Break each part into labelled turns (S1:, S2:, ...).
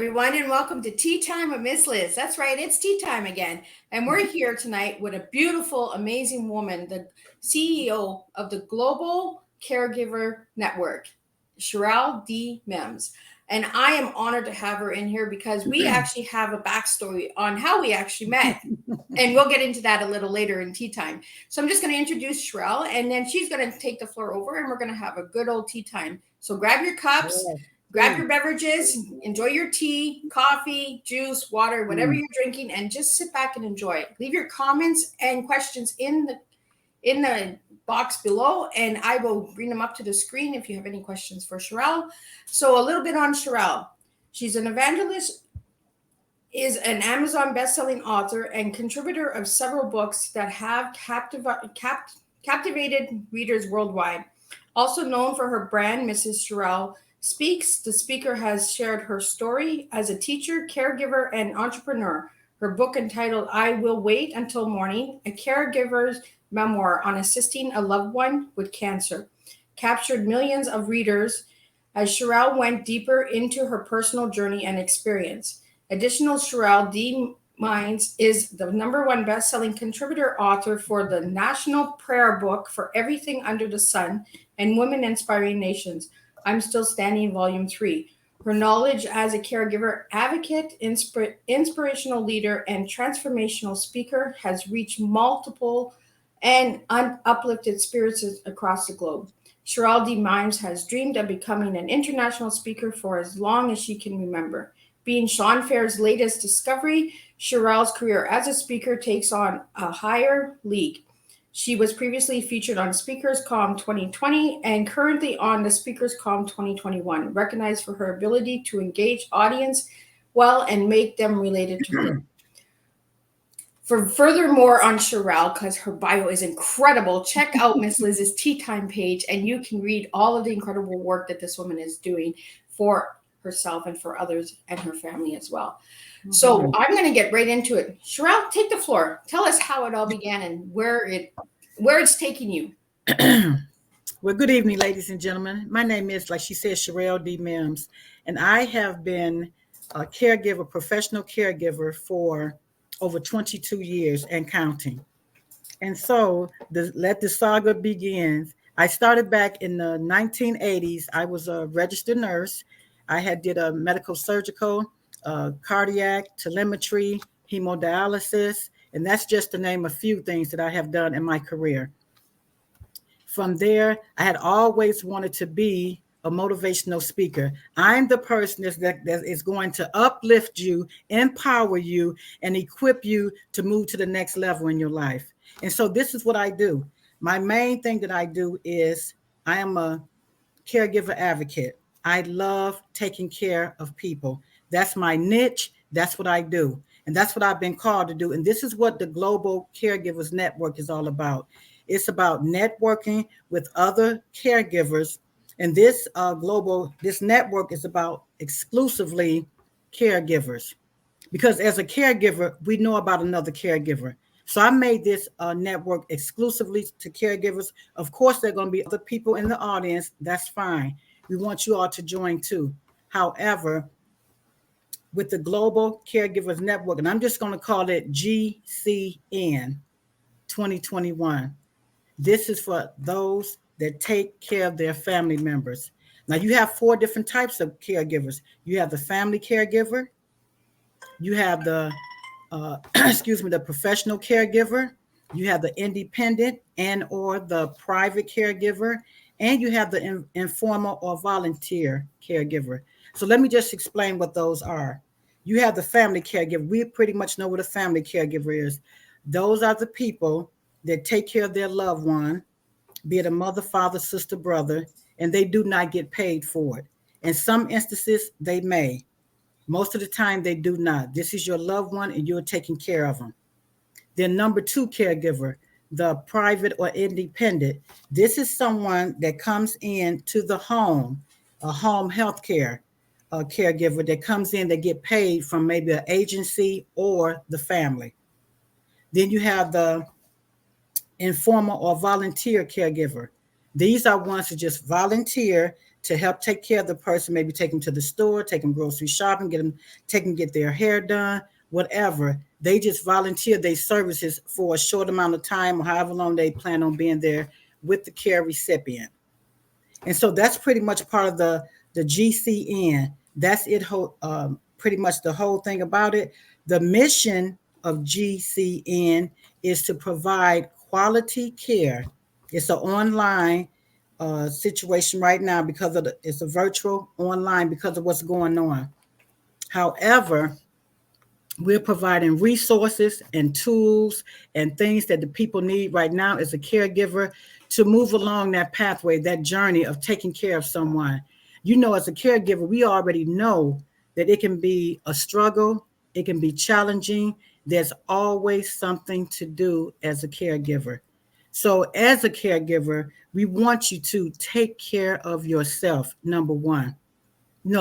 S1: everyone, and welcome to Tea Time with Miss Liz. That's right, it's tea time again. And we're here tonight with a beautiful, amazing woman, the CEO of the Global Caregiver Network, Sherrell D. Mims. And I am honored to have her in here because we actually have a backstory on how we actually met. And we'll get into that a little later in tea time. So I'm just going to introduce Sherrell, and then she's going to take the floor over, and we're going to have a good old tea time. So grab your cups. Yeah. Grab your beverages, enjoy your tea, coffee, juice, water, whatever you're drinking, and just sit back and enjoy it. Leave your comments and questions in the box below, and I will bring them up to the screen if you have any questions for Sherrell. So a little bit on Sherrell. She's an evangelist, is an Amazon bestselling author, and contributor of several books that have captivated readers worldwide. Also known for her brand, Mrs. Sherrell Speaks, the speaker has shared her story as a teacher, caregiver, and entrepreneur. Her book entitled I Will Wait Until Morning, a caregiver's memoir on assisting a loved one with cancer, captured millions of readers as Sherrell went deeper into her personal journey and experience. Additional, Sherrell D. Mims is the #1 best-selling contributor author for the National Prayer Book for Everything Under the Sun and Women Inspiring Nations. I'm Still Standing, Volume 3. Her knowledge as a caregiver advocate, inspirational leader, and transformational speaker has reached multiple and uplifted spirits across the globe. Sherrell D. Mims has dreamed of becoming an international speaker for as long as she can remember. Being Sean Fair's latest discovery, Sherrell's career as a speaker takes on a higher league. She was previously featured on Speakers Com 2020 and currently on the Speakers Com 2021, recognized for her ability to engage audience well and make them related to her. For furthermore on Sherrell, because her bio is incredible, check out Miss Liz's Tea Time page, and you can read all of the incredible work that this woman is doing for herself and for others and her family as well. So I'm going to get right into it. Sherrell, take the floor. Tell us how it all began and where it's taking you.
S2: Well, good evening, ladies and gentlemen. My name is, like she said, Sherrell D. Mims, and I have been a caregiver, professional caregiver for over 22 years and counting. And so let the saga begin. I started back in the 1980s. I was a registered nurse. I did a medical surgical, cardiac, telemetry, hemodialysis, and that's just to name a few things that I have done in my career. From there, I had always wanted to be a motivational speaker. I'm the person that is going to uplift you, empower you, and equip you to move to the next level in your life. And so this is what I do. My main thing that I do is I am a caregiver advocate. I love taking care of people. That's my niche. That's what I do. And that's what I've been called to do. And this is what the Global Caregivers Network is all about. It's about networking with other caregivers. And this network is about exclusively caregivers. Because as a caregiver, we know about another caregiver. So I made this network exclusively to caregivers. Of course, there are going to be other people in the audience. That's fine. We want you all to join too. However, with the Global Caregivers Network, and I'm just going to call it GCN 2021. This is for those that take care of their family members. Now, you have 4 different types of caregivers. You have the family caregiver. You have the, the professional caregiver. You have the independent and or the private caregiver. And you have the informal or volunteer caregiver. So let me just explain what those are. You have the family caregiver. We pretty much know what a family caregiver is. Those are the people that take care of their loved one, be it a mother, father, sister, brother, and they do not get paid for it. In some instances, they may. Most of the time, they do not. This is your loved one, and you're taking care of them. Then #2 caregiver, the private or independent. This is someone that comes in to the home, a home health care caregiver that comes in, that get paid from maybe an agency or the family. Then you have the informal or volunteer caregiver. These are ones that just volunteer. to help take care of the person, maybe take them to the store, take them grocery shopping, get their hair done, whatever. They just volunteer their services for a short amount of time or however long they plan on being there with the care recipient. And so that's pretty much part of the GCN. That's it, pretty much the whole thing about it. The mission of GCN is to provide quality care. It's an online situation right now because it's a virtual online because of what's going on. However, we're providing resources and tools and things that the people need right now as a caregiver to move along that pathway, that journey of taking care of someone. As a caregiver, we already know that it can be a struggle. It can be challenging. There's always something to do as a caregiver. So as a caregiver, we want you to take care of yourself, number one.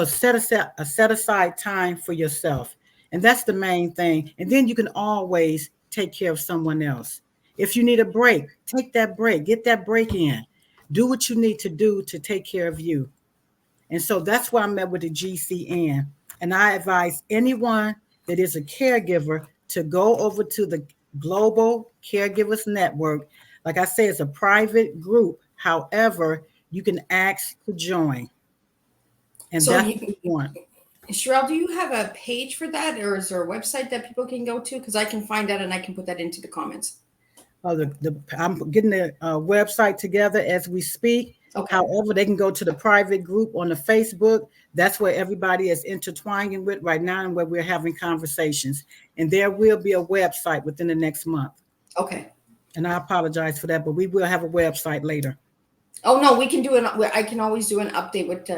S2: Set aside time for yourself. And that's the main thing. And then you can always take care of someone else. If you need a break, take that break, get that break in. Do what you need to do to take care of you. And so that's why I met with the GCN. And I advise anyone that is a caregiver to go over to the Global Caregivers Network. Like I say, it's a private group. However, you can ask to join. And so that's what you want.
S1: Sherrell, do you have a page for that, or is there a website that people can go to? Because I can find that and I can put that into the comments.
S2: I'm getting the website together as we speak. Okay. However, they can go to the private group on the Facebook. That's where everybody is intertwining with right now and where we're having conversations. And there will be a website within the next month.
S1: Okay.
S2: And I apologize for that, but we will have a website later.
S1: Oh, no, we can do it. I can always do an update with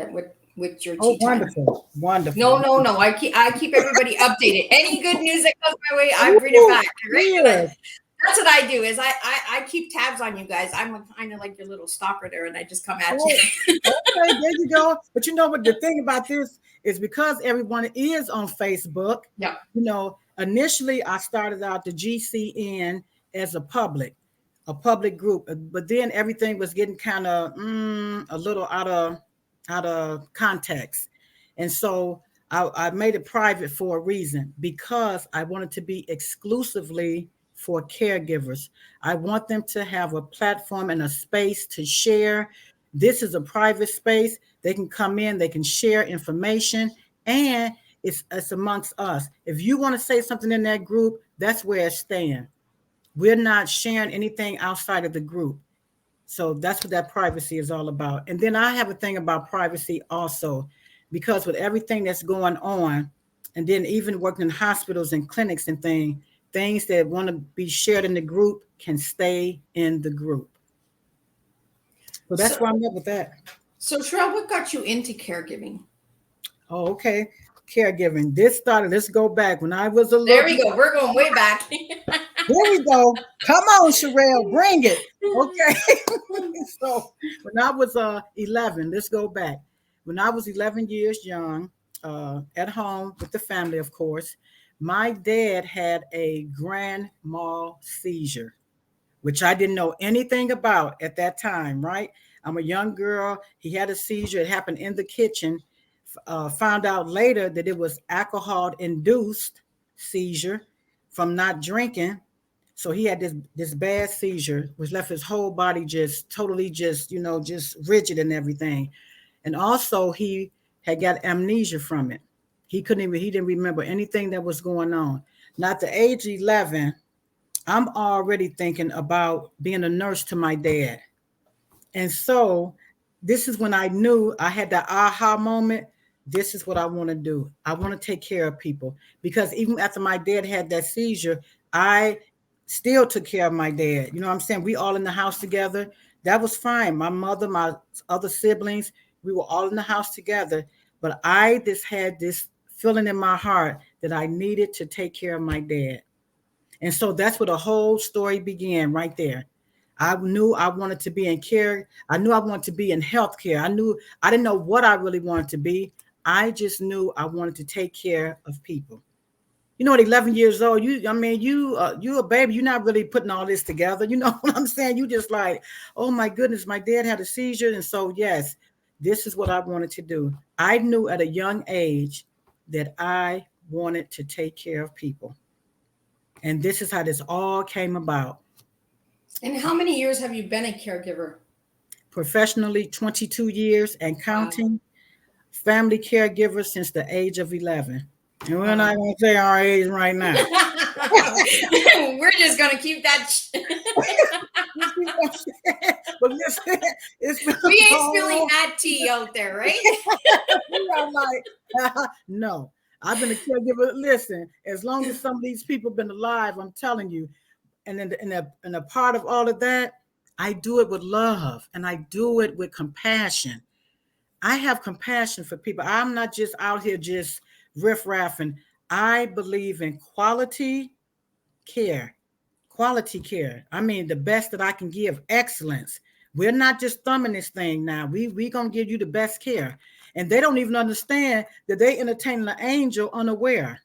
S1: your Teatime.
S2: Wonderful.
S1: No. I keep everybody updated. Any good news that comes my way, I bring it back. Right? That's what I do. Is I keep tabs on you guys. I'm kind of like your little stalker there, and I just come at you.
S2: Okay, there you go. But you know what? The thing about this is because everyone is on Facebook.
S1: Yeah.
S2: Initially I started out the GCN as a public group, but then everything was getting kind of a little out of context. And so I made it private for a reason, because I wanted to be exclusively for caregivers. I want them to have a platform and a space to share. This is a private space. They can come in, they can share information, and it's amongst us. If you want to say something in that group, that's where it's staying. We're not sharing anything outside of the group. So that's what that privacy is all about. And then I have a thing about privacy also, because with everything that's going on, and then even working in hospitals and clinics and things that want to be shared in the group can stay in the group. So that's why I'm up with that.
S1: So Sherrell, what got you into caregiving?
S2: Oh, okay. Caregiving. Let's go back when I was a little.
S1: There we go. We're going way back.
S2: There we go. Come on, Sherrell, bring it. Okay. So when I was 11, let's go back. When I was 11 years young, at home with the family, of course, my dad had a grand mal seizure, which I didn't know anything about at that time, right? I'm a young girl. He had a seizure. It happened in the kitchen. Found out later that it was alcohol-induced seizure from not drinking. So he had this bad seizure, which left his whole body just totally just rigid and everything. And also he had got amnesia from it. He didn't remember anything that was going on. Now at the age of 11, I'm already thinking about being a nurse to my dad. And so this is when I knew, I had that aha moment. This is what I want to do. I want to take care of people, because even after my dad had that seizure, I still took care of my dad. You know what I'm saying? We all in the house together. That was fine. My mother, my other siblings, we were all in the house together. But I just had this feeling in my heart that I needed to take care of my dad. And so that's where the whole story began right there. I knew I wanted to be in care. I knew I wanted to be in healthcare. I didn't know what I really wanted to be. I just knew I wanted to take care of people. At 11 years old, you a baby. You're not really putting all this together. You know what I'm saying? You just like, oh my goodness, my dad had a seizure. And so, yes, this is what I wanted to do. I knew at a young age that I wanted to take care of people. And this is how this all came about.
S1: And how many years have you been a caregiver?
S2: Professionally, 22 years and counting.
S1: Wow.
S2: Family caregiver since the age of 11. And we're not
S1: Wow.
S2: going to say our age right now.
S1: We're just going to keep that.
S2: But listen, it's been
S1: We ain't spilling that tea out there, right?
S2: I'm like, no. I've been a caregiver. Listen, as long as some of these people have been alive, I'm telling you, and in a part of all of that, I do it with love and I do it with compassion. I have compassion for people. I'm not just out here just riff-raffing. I believe in quality care. Quality care. I mean, the best that I can give, excellence. We're not just thumbing this thing now. We gonna give you the best care. And they don't even understand that they entertaining the angel unaware,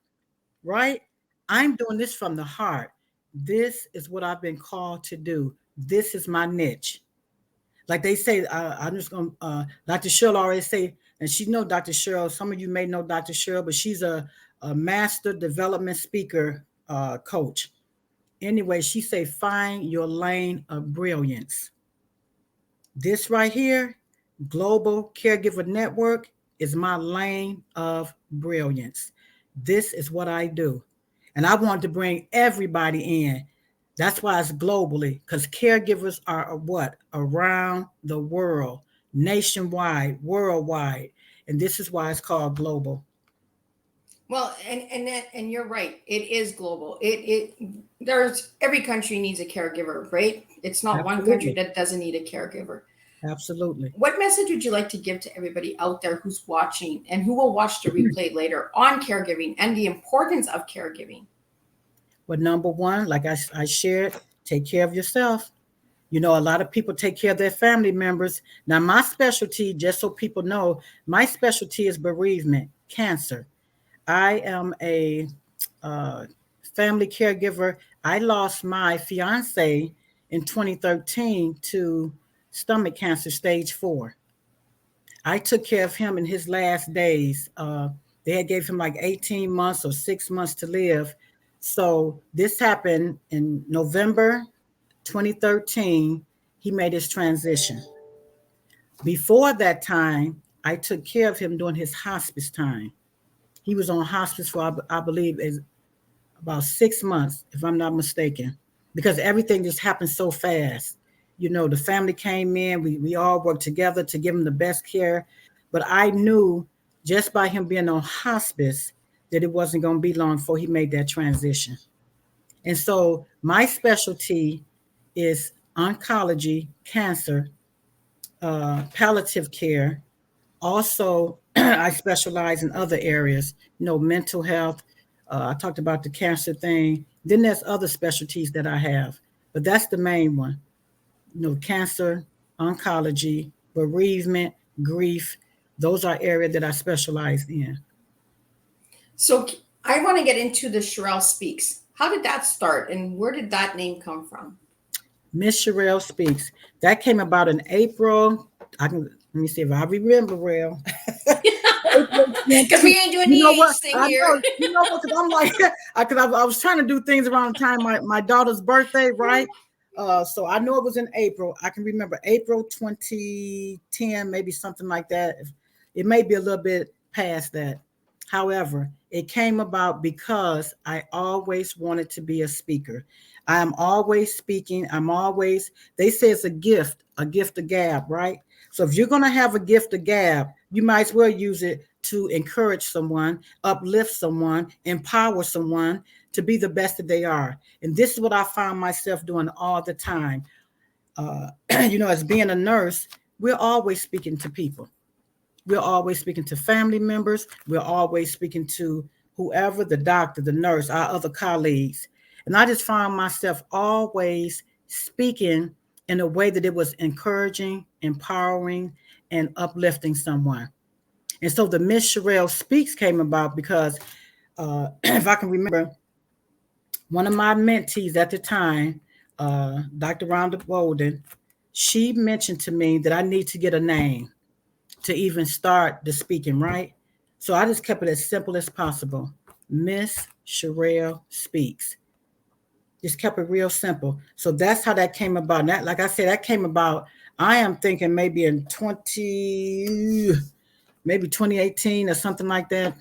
S2: right? I'm doing this from the heart. This is what I've been called to do. This is my niche. Like they say, I'm just going to, Dr. Sherrell already say, and she know Dr. Sherrell, some of you may know Dr. Sherrell, but she's a master development speaker coach. Anyway, she say, find your lane of brilliance. This right here, Global Caregiver Network, is my lane of brilliance. This is what I do. And I want to bring everybody in. That's why it's globally, because caregivers are what? Around the world, nationwide, worldwide. And this is why it's called global.
S1: Well, and you're right. It is global. There's every country needs a caregiver, right? It's not
S2: Absolutely.
S1: one country that doesn't need a caregiver.
S2: Absolutely.
S1: What message would you like to give to everybody out there who's watching and who will watch the replay later on caregiving and the importance of caregiving?
S2: Well, number one, like I shared, take care of yourself. You know, a lot of people take care of their family members. Now, my specialty, just so people know, my specialty is bereavement, cancer. I am a family caregiver. I lost my fiance in 2013 to stomach cancer, stage 4. I took care of him in his last days. They had gave him like 18 months or 6 months to live. So this happened in November 2013. He made his transition. Before that time, I took care of him during his hospice time. He was on hospice for, I believe, is about 6 months, if I'm not mistaken, because everything just happened so fast. You know, the family came in, we all worked together to give him the best care. But I knew just by him being on hospice that it wasn't going to be long before he made that transition. And so my specialty is oncology, cancer, palliative care. Also, I specialize in other areas, you know, mental health. I talked about the cancer thing. Then there's other specialties that I have, but that's the main one. You know, cancer, oncology, bereavement, grief. Those are areas that I specialize in.
S1: So I want to get into the Sherrell Speaks. How did that start and where did that name come from?
S2: Miss Sherrell Speaks. That came about in April. Let me see if I remember well.
S1: Because we ain't doing the age thing here.
S2: You know what? Because I'm like, I was trying to do things around the time my daughter's birthday, right? So I know it was in April. I can remember April 2010, maybe something like that. It may be a little bit past that. However, it came about because I always wanted to be a speaker. I am always speaking. They say it's a gift of gab, right? So if you're going to have a gift of gab, you might as well use it to encourage someone, uplift someone, empower someone to be the best that they are. And this is what I found myself doing all the time. You know, as being a nurse, we're always speaking to people. We're always speaking to family members. We're always speaking to whoever, the doctor, the nurse, our other colleagues. And I just found myself always speaking in a way that it was encouraging, empowering, and uplifting someone. And so the Miss Sherrell Speaks came about because if I can remember, one of my mentees at the time, Dr. Rhonda Bolden, she mentioned to me that I need to get a name. to even start the speaking, right? So I just kept it as simple as possible. Miss Sherrell Speaks. Just kept it real simple. So that's how that came about. And that, like I said, that came about, I am thinking maybe in 2018 or something like that,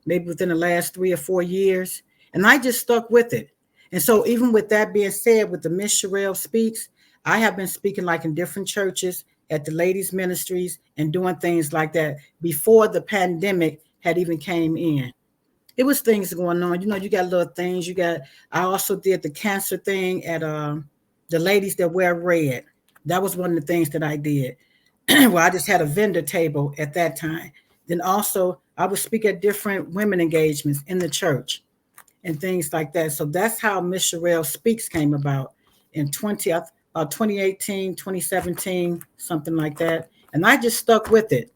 S2: maybe within the last 3 or 4 years. And I just stuck with it. And so even with that being said, with the Miss Sherrell Speaks, I have been speaking like in different churches, at the ladies ministries, and doing things like that before the pandemic had even came in. It was things going on. You got little things. I also did the cancer thing at the ladies that wear red. That was one of the things that I did. Well, I just had a vendor table at that time. Then also I would speak at different women engagements in the church and things like that. So that's how Miss Sherrell Speaks came about in 2018, 2017, something like that. And I just stuck with it.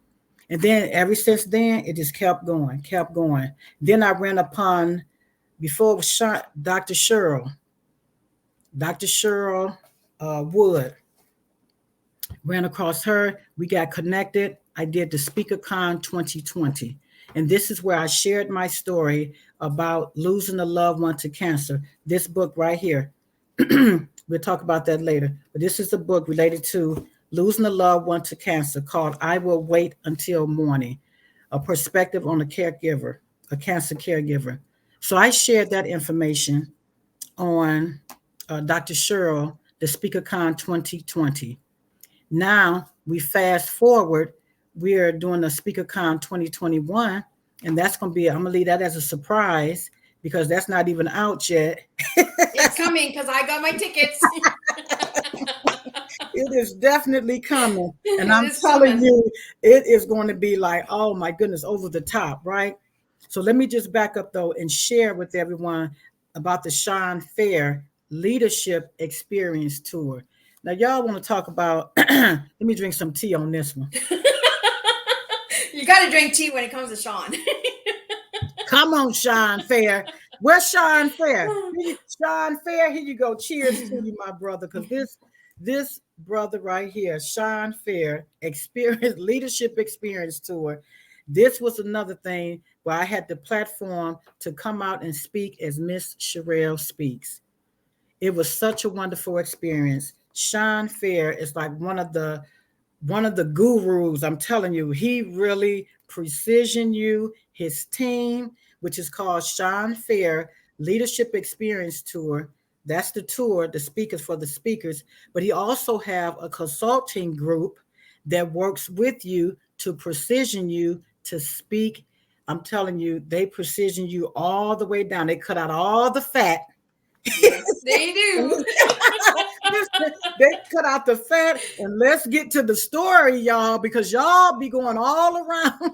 S2: And then ever since then, it just kept going, kept going. Then I ran upon, before it was Dr. Sherrell Wood. Ran across her. We got connected. I did the SpeakerCon 2020. And this is where I shared my story about losing a loved one to cancer. This book right here. We'll talk about that later. But this is a book related to losing a loved one to cancer called I Will Wait Until Morning, a perspective on a caregiver, a cancer caregiver. So I shared that information on Dr. Sherrell, the SpeakerCon 2020. Now we fast forward, we're doing a SpeakerCon 2021, and that's going to be, I'm going to leave that as a surprise because that's not even out yet.
S1: It's coming because I got my tickets.
S2: It is definitely coming. And I'm telling you, it is going to be like, oh my goodness, over the top, right? So let me just back up though and share with everyone about the Sean Fair Leadership Experience Tour. Now, y'all want to talk about, let me drink some tea on this one.
S1: You got to drink tea when it comes to Sean.
S2: Come on, Sean Fair. Where's Sean Fair? Sean Fair, here you go. Cheers to you, my brother, because this brother right here, Sean Fair, Leadership Experience Tour. This was another thing where I had the platform to come out and speak as Miss Sherrell Speaks. It was such a wonderful experience. Sean Fair is like one of the gurus. I'm telling you, he really precision you. His team, which is called Sean Fair Leadership Experience Tour. That's the tour, the speakers for the speakers. But he also have a consulting group that works with you to precision you to speak. I'm telling you, they precision you all the way down. They cut out all the fat.
S1: Yes, they do.
S2: They cut out the fat, and let's get to the story, y'all, because y'all be going all around.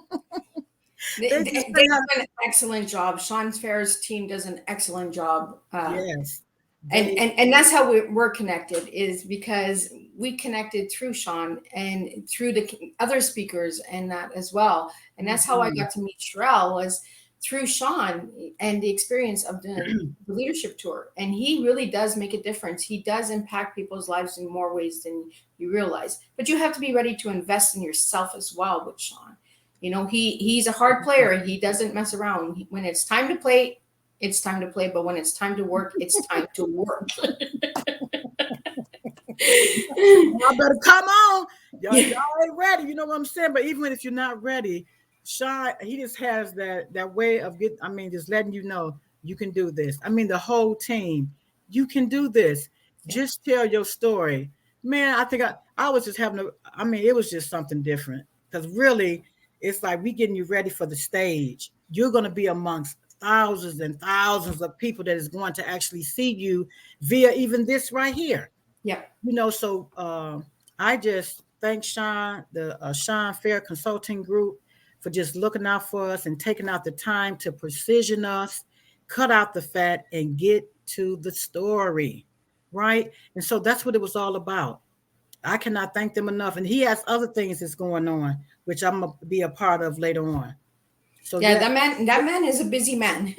S1: They do an excellent job. Sean Fair's team does an excellent job.
S2: Yes.
S1: And that's how we're connected, is because we connected through Sean and through the other speakers and that as well. And that's how I got to meet Sherrell, was through Sean and the experience of the leadership tour. And he really does make a difference. He does impact people's lives in more ways than you realize. But you have to be ready to invest in yourself as well with Sean. You know, he's a hard player. He doesn't mess around. When it's time to play, it's time to play. But when it's time to work, it's time to work.
S2: Y'all better come on. Y'all ain't ready. You know what I'm saying? But even if you're not ready, Sean, he just has that way of just letting you know you can do this. I mean, the whole team, you can do this. Just tell your story. Man, I think I was just it was just something different. Because really, it's like we getting you ready for the stage. You're going to be amongst thousands and thousands of people that is going to actually see you via even this right here.
S1: Yeah.
S2: You know, so I just thank Sean, the Sean Fair Consulting Group, for just looking out for us and taking out the time to precision us, cut out the fat, and get to the story, right? And so that's what it was all about. I cannot thank them enough. And he has other things that's going on, which I'm going to be a part of later on. So
S1: yeah, that man is a busy man.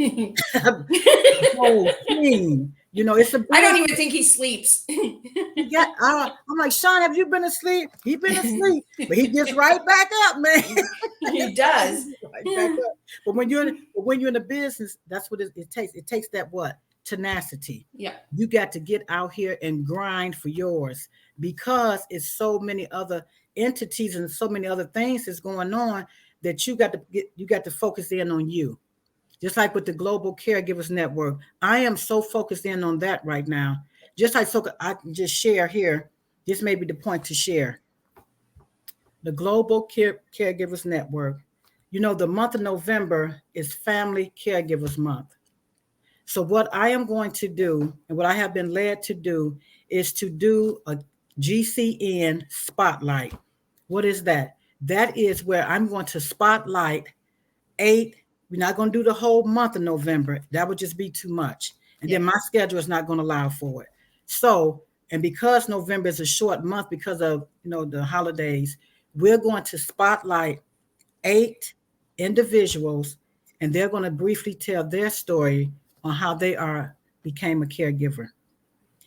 S2: Whole team. You know, it's a
S1: I don't
S2: big.
S1: even think he sleeps.
S2: Yeah, I'm like, Sean, have you been asleep? He been asleep, but he gets right back up, man.
S1: He does.
S2: Right back up. But when you're in the business, that's what it takes. It takes that what? Tenacity.
S1: Yeah.
S2: You got to get out here and grind for yours, because it's so many other entities and so many other things that's going on, that you got to focus in on you. Just like with the Global Caregivers Network, I am so focused in on that right now. Just like, so I can just share here. This may be the point to share. The Global Caregivers Network. You know, the month of November is Family Caregivers Month. So what I am going to do, and what I have been led to do, is to do a GCN spotlight. What is that? That is where I'm going to spotlight 8. We're not going to do the whole month of November. That would just be too much. And then my schedule is not going to allow for it. So, and because November is a short month because of, the holidays, we're going to spotlight 8 individuals, and they're going to briefly tell their story on how they became a caregiver.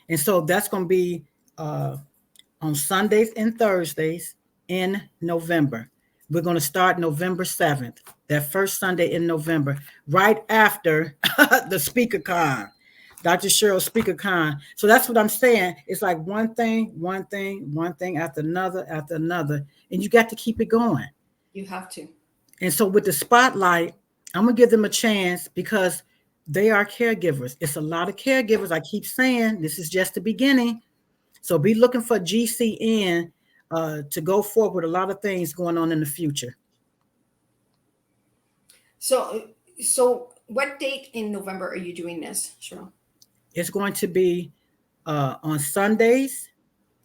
S2: And so that's going to be on Sundays and Thursdays in November. We're going to start November 7th, that first Sunday in November, right after the Speaker Con, Dr. Sherrell Speaker Con. So that's what I'm saying. It's like one thing after another, and you got to keep it going.
S1: You have to.
S2: And so with the spotlight, I'm going to give them a chance, because they are caregivers. It's a lot of caregivers. I keep saying this is just the beginning. So be looking for GCN to go forward with a lot of things going on in the future.
S1: So what date in November are you doing this, Sherrell?
S2: It's going to be on Sundays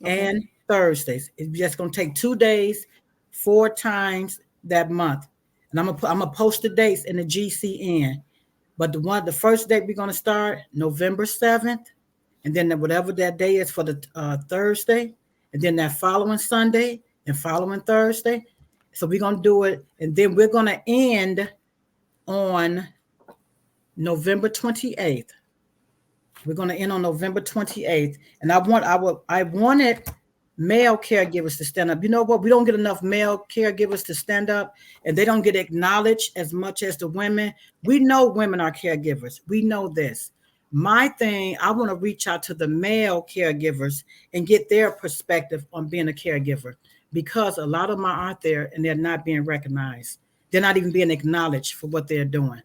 S2: and Thursdays. It's just going to take 2 days, 4 times that month. And I'm gonna post the dates in the GCN. But the first date we're gonna start November 7th, and then whatever that day is for the Thursday, and then that following Sunday and following Thursday. So we're gonna do it, and then we're gonna end on November 28th. We're gonna end on November 28th, and I wanted male caregivers to stand up. You know what? We don't get enough male caregivers to stand up, and they don't get acknowledged as much as the women. We know women are caregivers. We know this. My thing, I want to reach out to the male caregivers and get their perspective on being a caregiver, because a lot of them are out there and they're not being recognized. They're not even being acknowledged for what they're doing.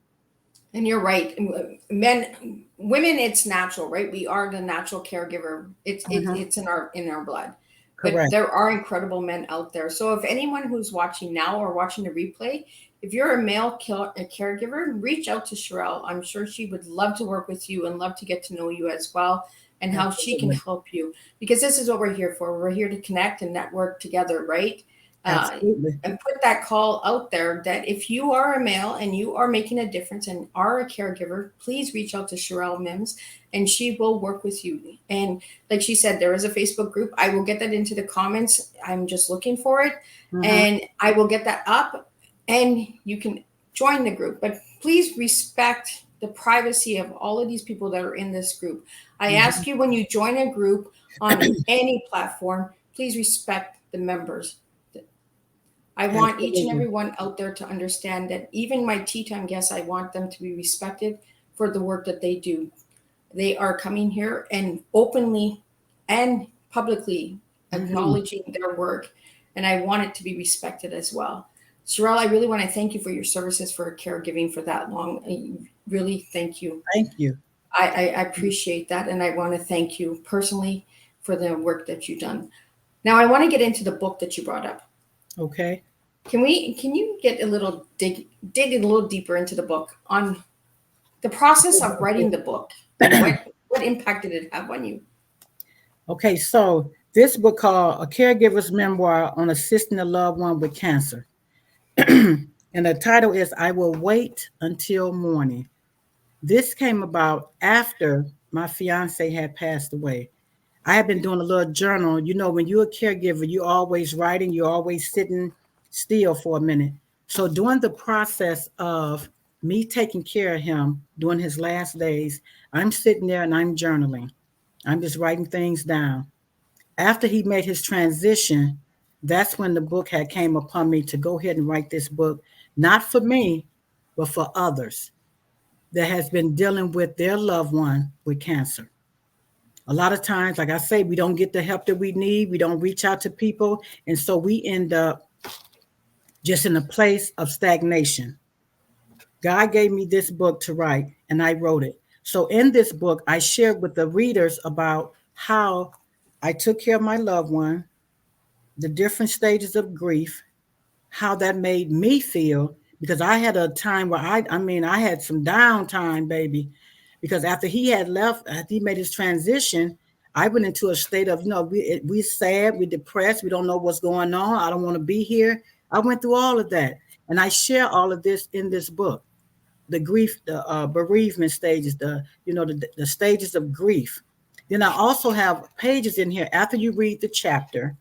S1: And you're right. Women, it's natural, right? We are the natural caregiver. It's in our blood.
S2: Correct.
S1: But there are incredible men out there. So if anyone who's watching now or watching the replay, if you're a male caregiver, reach out to Sherrell. I'm sure she would love to work with you and love to get to know you as well, and how she can help you. Because this is what we're here for. We're here to connect and network together, right?
S2: Absolutely.
S1: And put that call out there that if you are a male and you are making a difference and are a caregiver, please reach out to Sherrell Mims, and she will work with you. And like she said, there is a Facebook group. I will get that into the comments. I'm just looking for it. And I will get that up, and you can join the group. But please respect the privacy of all of these people that are in this group. I ask you, when you join a group on any platform, please respect the members. I want each and every one out there to understand that even my Teatime guests, I want them to be respected for the work that they do. They are coming here and openly and publicly acknowledging their work, and I want it to be respected as well. Sherrell, I really want to thank you for your services for caregiving for that long. Really, thank you.
S2: Thank you.
S1: I appreciate that, and I want to thank you personally for the work that you've done. Now, I want to get into the book that you brought up.
S2: Okay.
S1: Can you get a little dig a little deeper into the book on the process of writing the book? What impact did it have on you?
S2: Okay, so this book called A Caregiver's Memoir on Assisting a Loved One with Cancer. And the title is I Will Wait Until Morning. This came about after my fiance had passed away. I had been doing a little journal. You know, when you're a caregiver, you're always writing, you're always sitting still for a minute. So during the process of me taking care of him during his last days, I'm sitting there and I'm journaling. I'm just writing things down. After he made his transition, that's when the book had came upon me to go ahead and write this book, not for me, but for others that has been dealing with their loved one with cancer. A lot of times, like I say, we don't get the help that we need. We don't reach out to people. And so we end up just in a place of stagnation. God gave me this book to write, and I wrote it. So in this book, I shared with the readers about how I took care of my loved one, the different stages of grief, how that made me feel, because I had a time where I had some downtime, baby, because after he had left, after he made his transition, I went into a state of, we sad, we're depressed, we don't know what's going on, I don't want to be here. I went through all of that, and I share all of this in this book. The grief, the bereavement stages, the stages of grief. Then I also have pages in here after you read the chapter.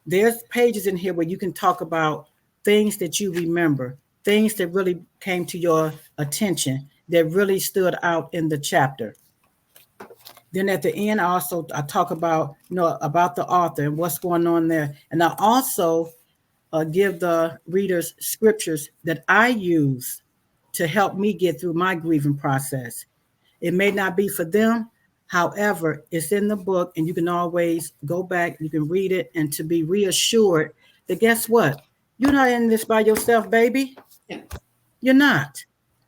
S2: There's pages in here where you can talk about things that you remember, things that really came to your attention, that really stood out in the chapter. Then at the end, I talk about, about the author and what's going on there. And I also give the readers scriptures that I use to help me get through my grieving process. It may not be for them. However, it's in the book, and you can always go back, you can read it, and to be reassured that guess what? You're not in this by yourself, baby.
S1: Yeah.
S2: You're not.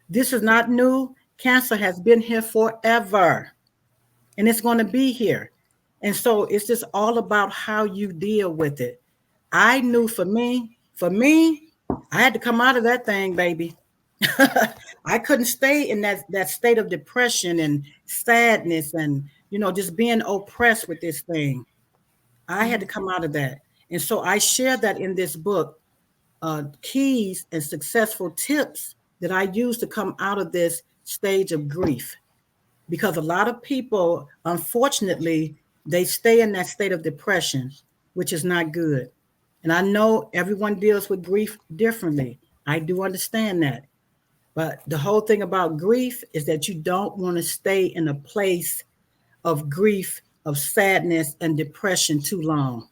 S2: This is not new. Cancer has been here forever, and it's going to be here. And so it's just all about how you deal with it. I knew for me, I had to come out of that thing, baby. I couldn't stay in that state of depression and sadness and, just being oppressed with this thing. I had to come out of that. And so I share that in this book, keys and successful tips that I use to come out of this stage of grief. Because a lot of people, unfortunately, they stay in that state of depression, which is not good. And I know everyone deals with grief differently. I do understand that. But the whole thing about grief is that you don't want to stay in a place of grief, of sadness, and depression too long.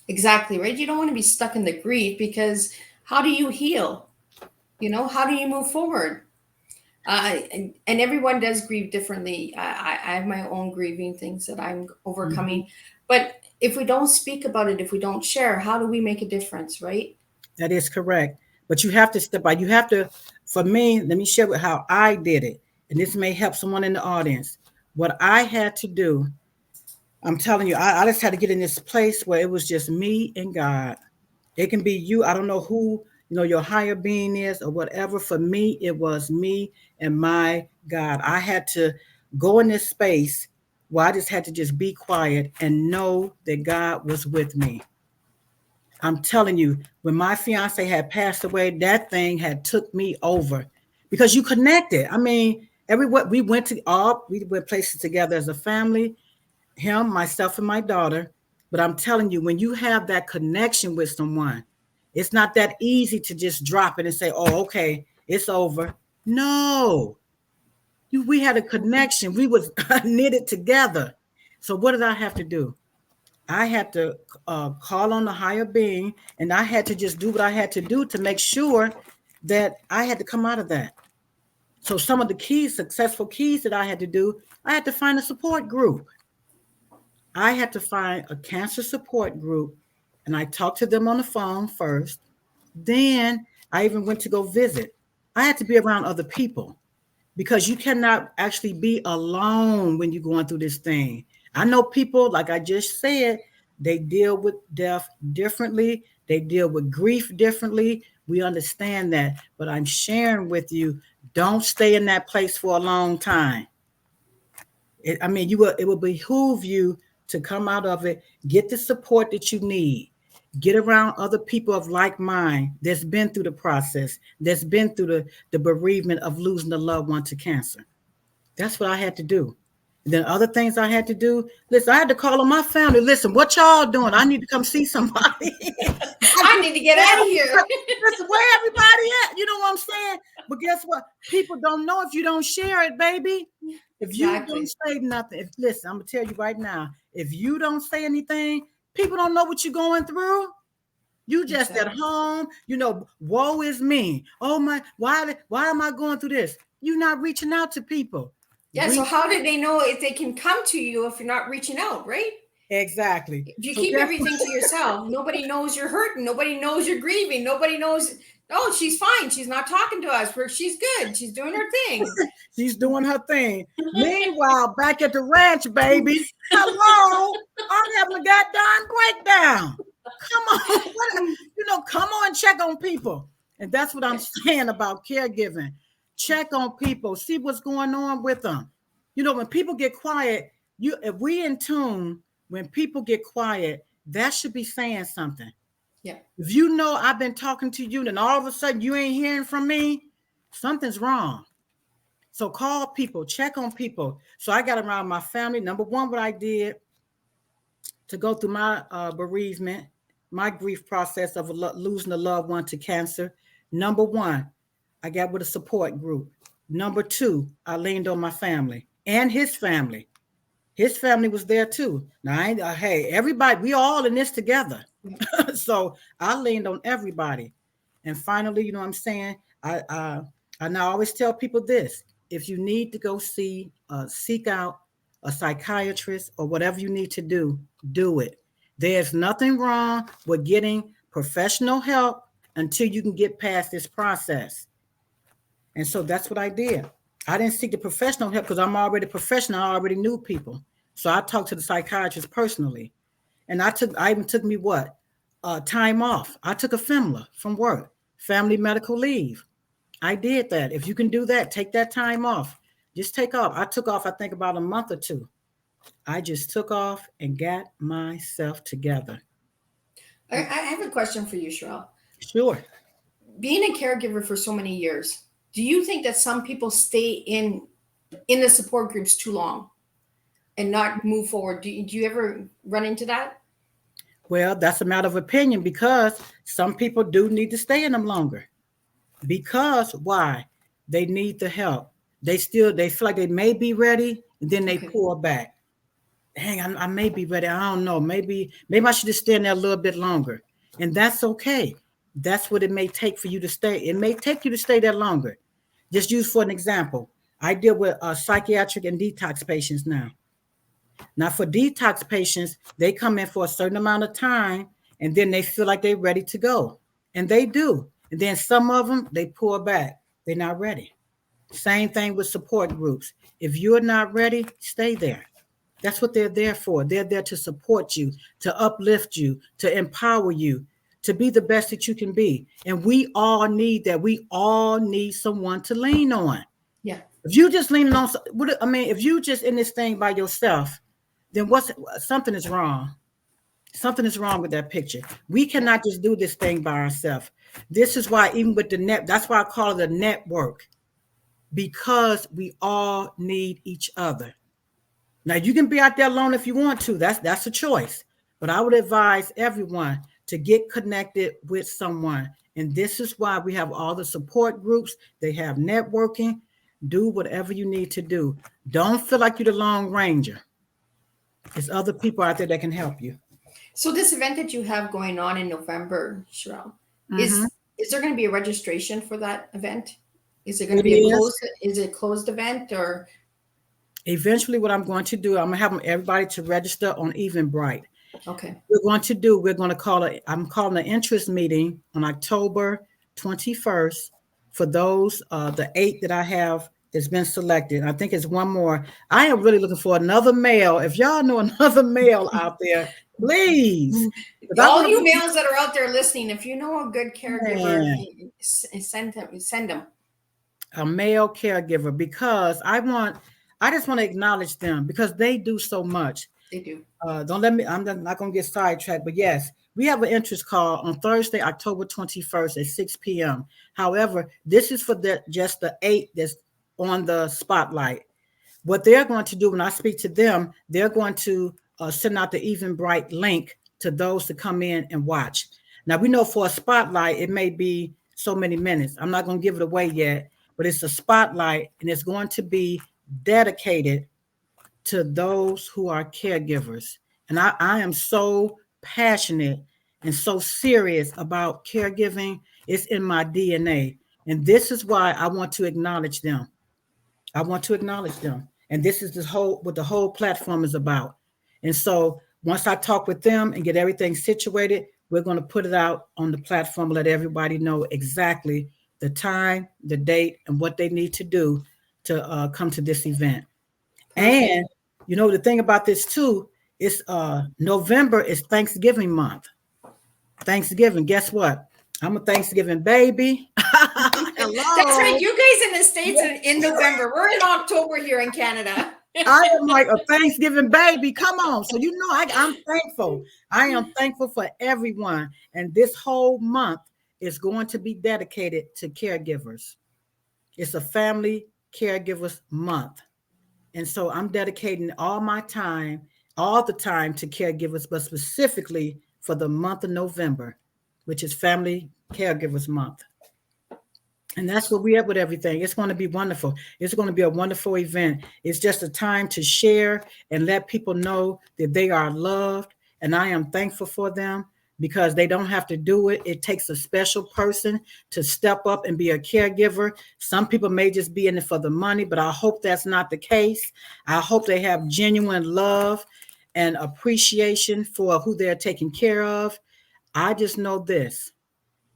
S1: Exactly, right? You don't want to be stuck in the grief, because how do you heal? How do you move forward? And everyone does grieve differently. I have my own grieving things that I'm overcoming. Mm-hmm. But if we don't speak about it, if we don't share, how do we make a difference, right?
S2: That is correct. But you have to step by. You have to, for me, let me share with how I did it. And this may help someone in the audience. What I had to do, I'm telling you, I just had to get in this place where it was just me and God. It can be you. I don't know who, your higher being is or whatever. For me, it was me and my God. I had to go in this space where I just had to just be quiet and know that God was with me. I'm telling you, when my fiance had passed away, that thing had took me over because you connected. I mean, everywhere we went places together as a family, him, myself, and my daughter. But I'm telling you, when you have that connection with someone, it's not that easy to just drop it and say, oh, okay, it's over. No, we had a connection. We was knitted together. So what did I have to do? I had to call on the higher being, and I had to just do what I had to do to make sure that I had to come out of that. So some of the successful keys that I had to do, I had to find a support group. I had to find a cancer support group, and I talked to them on the phone first. Then I even went to go visit. I had to be around other people because you cannot actually be alone when you're going through this thing. I know people, like I just said, they deal with death differently. They deal with grief differently. We understand that. But I'm sharing with you, don't stay in that place for a long time. It will behoove you to come out of it, get the support that you need, get around other people of like mind that's been through the process, that's been through the bereavement of losing a loved one to cancer. That's what I had to do. And then other things I had to do. Listen, I had to call on my family. Listen, what y'all doing? I need to come see somebody.
S1: I need to get out of here.
S2: Listen, where everybody at? You know what I'm saying? But guess what? People don't know if you don't share it, baby. If you don't say nothing, listen, I'm gonna tell you right now, if you don't say anything, people don't know what you're going through. You just at home, woe is me. Oh my, why am I going through this? You're not reaching out to people.
S1: Yeah, so how do they know if they can come to you if you're not reaching out, right?
S2: Exactly.
S1: If you keep everything to yourself, nobody knows you're hurting. Nobody knows you're grieving. Nobody knows, oh, she's fine. She's not talking to us. She's good. She's doing her thing.
S2: She's doing her thing. Meanwhile, back at the ranch, baby, hello, I'm having a goddamn breakdown. Come on, come on and check on people. And that's what I'm saying about caregiving. Check on people, see what's going on with them. When people get quiet, if we in tune, when people get quiet, that should be saying something.
S1: Yeah.
S2: If I've been talking to you, and all of a sudden you ain't hearing from me, something's wrong. So call people, check on people. So I got around my family. Number one, what I did to go through my bereavement, my grief process of losing a loved one to cancer. Number one, I got with a support group. Number two, I leaned on my family and his family. His family was there too. Now, hey, everybody, we all in this together. So I leaned on everybody. And finally, you know what I'm saying? I now always tell people this: if you need to go seek out a psychiatrist or whatever you need to do it. There's nothing wrong with getting professional help until you can get past this process. And so that's what I did. I didn't seek the professional help because I'm already professional. I already knew people. So I talked to the psychiatrist personally. And I even took me time off. I took a FMLA from work, family medical leave. I did that. If you can do that, take that time off. Just take off. I took off, I think, about a month or two. I just took off and got myself together.
S1: I have a question for you, Sherrell.
S2: Sure.
S1: Being a caregiver for so many years, do you think that some people stay in the support groups too long and not move forward? Do you ever run into that?
S2: Well, that's a matter of opinion, because some people do need to stay in them longer. Because why? They need the help. They feel like they may be ready, and then they pull back. Dang, I may be ready. I don't know. Maybe I should just stay in there a little bit longer. And that's okay. That's what it may take for you to stay. It may take you to stay there longer. Just use for an example. I deal with psychiatric and detox patients now. Now, for detox patients, they come in for a certain amount of time, and then they feel like they're ready to go. And they do. And then some of them, they pull back. They're not ready. Same thing with support groups. If you're not ready, stay there. That's what they're there for. They're there to support you, to uplift you, to empower you, to be the best that you can be. And we all need that. We all need someone to lean on.
S1: Yeah.
S2: If you just leaning on, if you just in this thing by yourself, then something is wrong. Something is wrong with that picture. We cannot just do this thing by ourselves. This is why, even with that's why I call it a network, because we all need each other. Now, you can be out there alone if you want to. That's a choice. But I would advise everyone to get connected with someone. And this is why we have all the support groups. They have networking. Do whatever you need to do. Don't feel like you're the Lone Ranger. There's other people out there that can help you.
S1: So this event that you have going on in November, Sherrell, is there going to be a registration for that event? Is it going to be a closed event, or?
S2: Eventually, what I'm going to do, I'm going to have everybody to register on Eventbrite.
S1: Okay.
S2: I'm calling an interest meeting on October 21st for those, the 8 that I have that's been selected. I think it's one more. I am really looking for another male. If y'all know another male out there, please.
S1: All you males that are out there listening, if you know a good caregiver, send them.
S2: A male caregiver, because I just want to acknowledge them, because they do so much.
S1: They do.
S2: I'm not going to get sidetracked, but yes, we have an interest call on Thursday, October 21st at 6 p.m. However, this is for just the 8 that's on the spotlight. what they're going to do when I speak to them, they're going to send out the Eventbrite link to those to come in and watch. Now, we know for a spotlight, it may be so many minutes. I'm not going to give it away yet, but it's a spotlight, and it's going to be dedicated to those who are caregivers. And I am so passionate and so serious about caregiving. It's in my DNA. And this is why I want to acknowledge them. I want to acknowledge them. And this is what the whole platform is about. And so once I talk with them and get everything situated, we're going to put it out on the platform, let everybody know exactly the time, the date, and what they need to do to come to this event. And you know, the thing about this too is November is Thanksgiving month. Thanksgiving, guess what? I'm a Thanksgiving baby.
S1: That's right. You guys in the States in November. We're in October here in Canada.
S2: I am like a Thanksgiving baby. Come on. So, you know, I'm thankful. I am thankful for everyone. And this whole month is going to be dedicated to caregivers. It's a family caregivers month. And so I'm dedicating all my time, all the time to caregivers, but specifically for the month of November, which is Family Caregivers Month. And that's where we're at with everything. It's going to be wonderful. It's going to be a wonderful event. It's just a time to share and let people know that they are loved. And I am thankful for them because they don't have to do it. It takes a special person to step up and be a caregiver. Some people may just be in it for the money, but I hope that's not the case. I hope they have genuine love and appreciation for who they're taking care of. I just know this.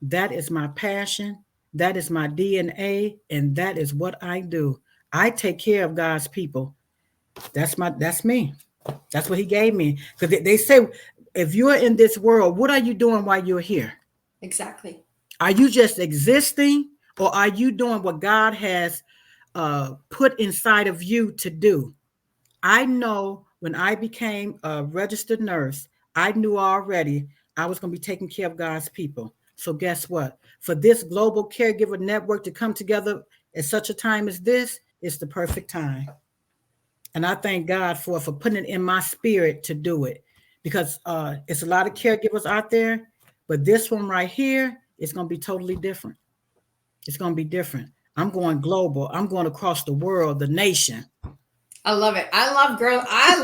S2: That is my passion. That is my DNA, and that is what I do. I take care of God's people. That's me. That's what he gave me. Because they say, if you're in this world, what are you doing while you're here?
S1: Exactly.
S2: Are you just existing, or are you doing what God has put inside of you to do? I know when I became a registered nurse, I knew already I was going to be taking care of God's people. So guess what? For this global caregiver network to come together at such a time as this, it's the perfect time. And I thank God for putting it in my spirit to do it, because it's a lot of caregivers out there, but this one right here is going to be totally different. It's going to be different. I'm going global. I'm going across the world, the nation.
S1: I love it. I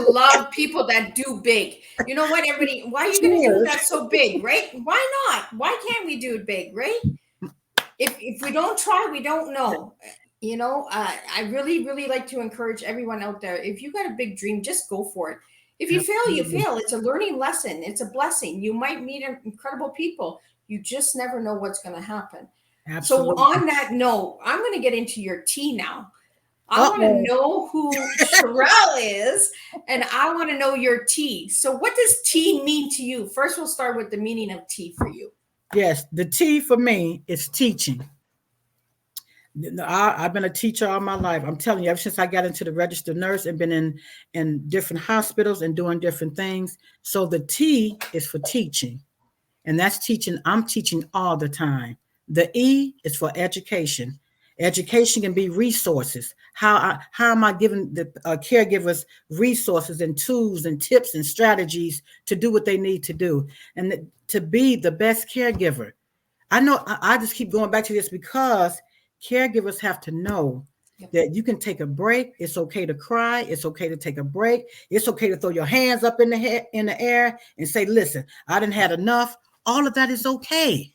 S1: love people that do big. You know what, everybody? Why are you going to do that so big, right? Why not? Why can't we do it big, right? If we don't try, we don't know. You know, I really, really like to encourage everyone out there. If you got a big dream, just go for it. If you fail, you fail. It's a learning lesson. It's a blessing. You might meet incredible people. You just never know what's going to happen.
S2: Absolutely.
S1: So on that note, I'm going to get into your tea now. I want to know who Sherrell is, and I want to know your T. So what does T mean to you? First, we'll start with the meaning of T for you.
S2: Yes, the T for me is teaching. I've been a teacher all my life. I'm telling you, ever since I got into the registered nurse and been in different hospitals and doing different things. So the T is for teaching, and that's teaching. I'm teaching all the time. The E is for education. Education can be resources. How am I giving the caregivers resources and tools and tips and strategies to do what they need to do and to be the best caregiver? I know I just keep going back to this because caregivers have to know that you can take a break. It's okay to cry. It's okay to take a break. It's okay to throw your hands up in the air and say, listen, I done had enough. All of that is okay.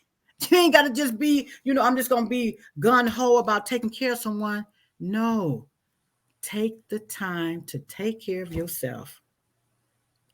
S2: You ain't got to just be, I'm just going to be gun-ho about taking care of someone. No, take the time to take care of yourself.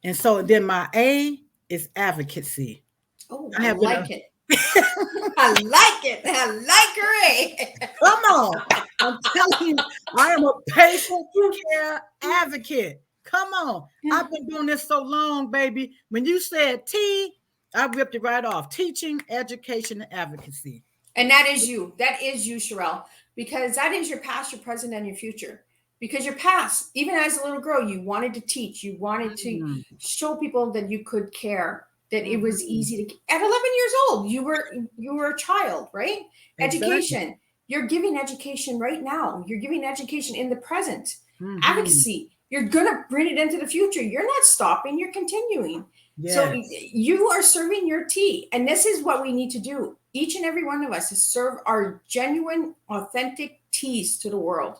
S2: And so then my A is advocacy.
S1: Oh, I like it. I like it. I like her A.
S2: Come on. I'm telling you, I am a patient care advocate. Come on. I've been doing this so long, baby. When you said T, I ripped it right off. Teaching, education, and advocacy.
S1: And that is you. That is you, Sherrell, because that is your past, your present, and your future. Because your past, even as a little girl, you wanted to teach. You wanted to show people that you could care, that it was easy to. At 11 years old, you were a child, right? Exactly. Education. You're giving education right now. You're giving education in the present. Advocacy. You're going to bring it into the future. You're not stopping, you're continuing. So
S2: Yes.
S1: you are serving your tea. And this is what we need to do. Each and every one of us is serve our genuine, authentic teas to the world.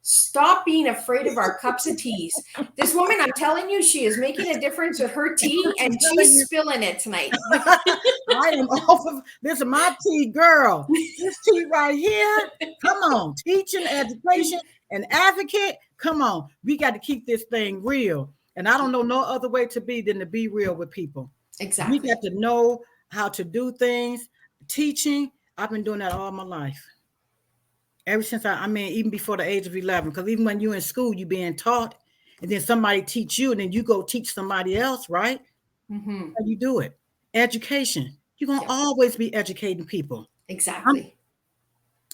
S1: Stop being afraid of our cups of teas. This woman, I'm telling you, she is making a difference with her tea, and she's spilling it tonight.
S2: I am off of this is my tea, girl. This tea right here. Come on, teaching, education, and advocate. Come on, we got to keep this thing real. And I don't know no other way to be than to be real with people.
S1: Exactly.
S2: We got to know how to do things. Teaching, I've been doing that all my life. Ever since I mean, even before the age of 11, because even when you're in school, you're being taught, and then somebody teach you, and then you go teach somebody else, right? How you do it. Education. You're going to always be educating people.
S1: Exactly.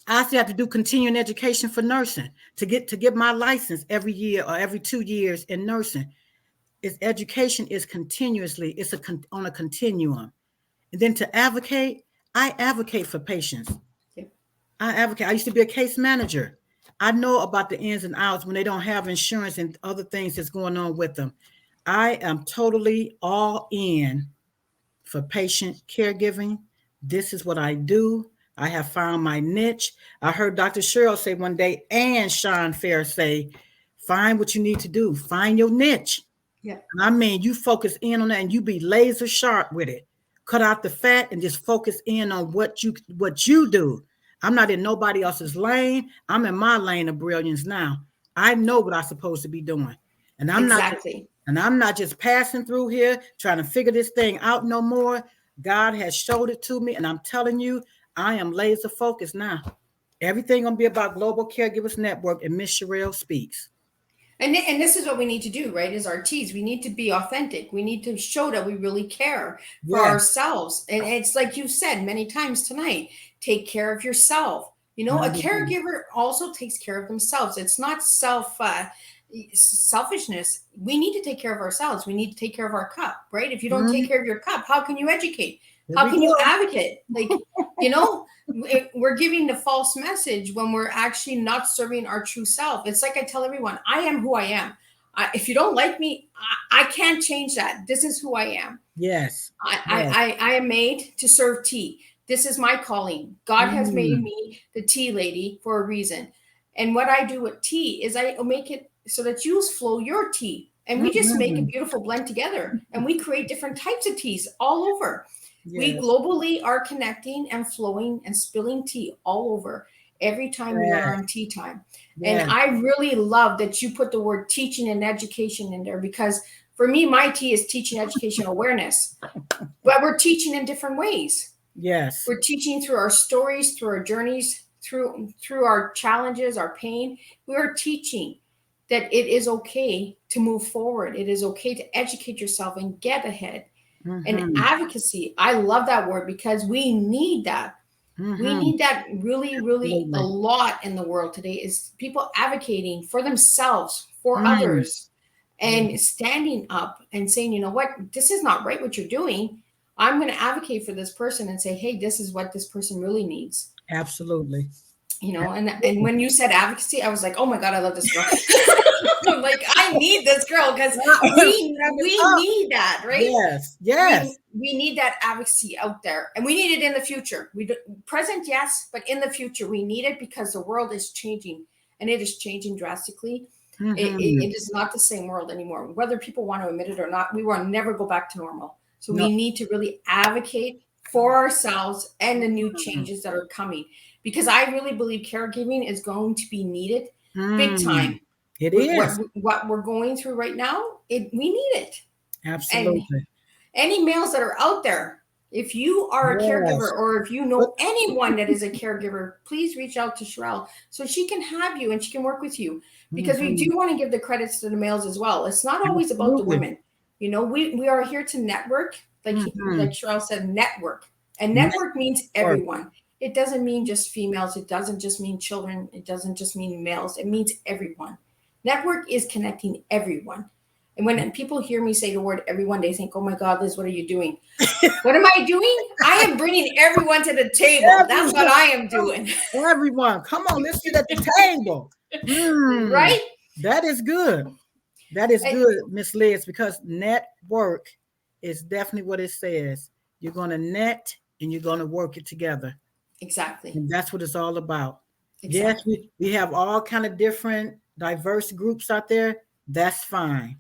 S2: I still have to do continuing education for nursing to get my license every year or every 2 years in nursing. Education is continuously, it's on a continuum. And then to advocate, I advocate for patients. I advocate. I used to be a case manager. I know about the ins and outs when they don't have insurance and other things that's going on with them. I am totally all in for patient caregiving. This is what I do. I have found my niche. I heard Dr. Sherrell say one day, and Sean Fair say, find what you need to do. Find your niche.
S1: Yeah.
S2: I mean, you focus in on that and you be laser sharp with it. Cut out the fat and just focus in on what you do. I'm not in nobody else's lane. I'm in my lane of brilliance now. I know what I'm supposed to be doing. And I'm not just passing through here trying to figure this thing out no more. God has showed it to me. And I'm telling you, I am laser focused now. Everything gonna be about Global Caregivers Network and Miss Sherrell Speaks.
S1: And this is what we need to do, right? Is our teas. We need to be authentic. We need to show that we really care for ourselves. And it's like you said many times tonight, take care of yourself. You know, a caregiver also takes care of themselves. It's not selfishness. We need to take care of ourselves. We need to take care of our cup, right? If you don't take care of your cup, how can you educate? How can you advocate? Like, you know, we're giving the false message when we're actually not serving our true self. It's like I tell everyone, I am who I am. If you don't like me, I can't change that. This is who I am.
S2: Yes.
S1: I am made to serve tea. This is my calling. God has made me the tea lady for a reason. And what I do with tea is I make it so that you flow your tea. And we just make a beautiful blend together. And we create different types of teas all over. Yes. We globally are connecting and flowing and spilling tea all over every time we are on Teatime. Yes. And I really love that you put the word teaching and education in there, because for me, my tea is teaching, education, awareness. But we're teaching in different ways.
S2: Yes.
S1: We're teaching through our stories, through our journeys, through our challenges, our pain. We are teaching that it is okay to move forward. It is okay to educate yourself and get ahead. And advocacy, I love that word, because we need that. We need that really, really a lot in the world today, is people advocating for themselves, for others, and standing up and saying, you know what, this is not right what you're doing. I'm going to advocate for this person and say, hey, this is what this person really needs.
S2: Absolutely.
S1: You know, and when you said advocacy, I was like, oh my God, I love this girl. I'm like, I need this girl, because we need that, right?
S2: Yes, yes.
S1: We need that advocacy out there, and we need it in the future. Present, yes, but in the future, we need it, because the world is changing, and it is changing drastically. It is not the same world anymore. Whether people want to admit it or not, we will never go back to normal. So we need to really advocate for ourselves and the new changes that are coming, because I really believe caregiving is going to be needed big time.
S2: It is.
S1: What we're going through right now, we need it.
S2: Absolutely.
S1: And any males that are out there, if you are a caregiver, or if you know anyone that is a caregiver, please reach out to Sherrell so she can have you and she can work with you, because we do want to give the credits to the males as well. It's not always about the women. You know, we are here to network, like Sherrell said, network. And network means everyone. It doesn't mean just females. It doesn't just mean children. It doesn't just mean males. It means everyone. Network is connecting everyone. And when people hear me say the word everyone, they think, oh my God, Liz, what are you doing? What am I doing? I am bringing everyone to the table. That's what I am doing.
S2: Everyone. Come on, let's sit at the table.
S1: Right?
S2: That is good. That is good, Miss Liz, because network is definitely what it says. You're going to net and you're going to work it together.
S1: Exactly.
S2: And that's what it's all about.
S1: Exactly.
S2: Yes, we have all kind of different diverse groups out there. That's fine.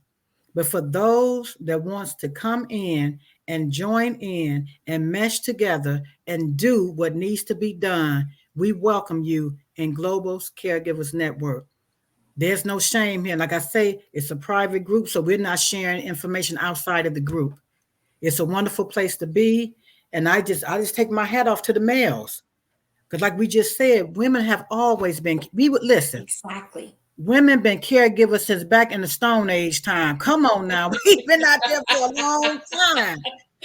S2: But for those that wants to come in and join in and mesh together and do what needs to be done, we welcome you in Global's Caregivers Network. There's no shame here. Like I say, it's a private group, so we're not sharing information outside of the group. It's a wonderful place to be. And I just take my hat off to the males. Because like we just said, women have always been, we would listen.
S1: Exactly.
S2: Women been caregivers since back in the Stone Age time. Come on now. We've been out there for a long time.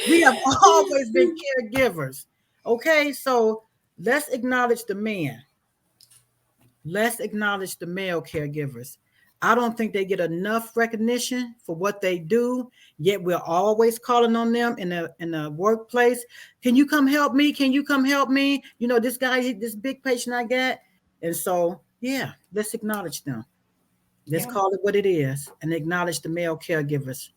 S2: We have always been caregivers. Okay, so let's acknowledge the men. Let's acknowledge the male caregivers. I don't think they get enough recognition for what they do, yet we're always calling on them in the workplace. Can you come help me? Can you come help me? You know, this guy, this big patient I got. And so, yeah, let's acknowledge them. Let's call it what it is and acknowledge the male caregivers.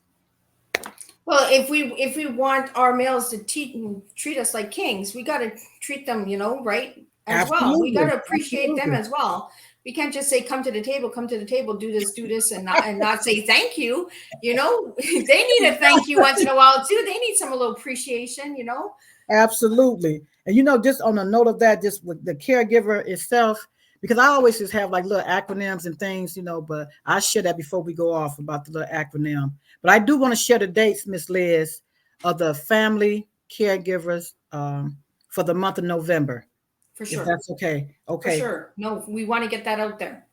S1: Well, if we want our males to treat us like kings, we got to treat them, right? As
S2: Absolutely.
S1: well. We got to appreciate them as well. We can't just say, come to the table, do this, and not say thank you. They need a thank you once in a while too. They need some little appreciation,
S2: Absolutely. And just on a note of that, just with the caregiver itself, because I always just have like little acronyms and things, but I share that before we go off about the little acronym. But I do want to share the dates, Miss Liz, of the family caregivers for the month of November.
S1: For sure.
S2: If that's okay. Okay.
S1: For sure. No, we want to get that out there.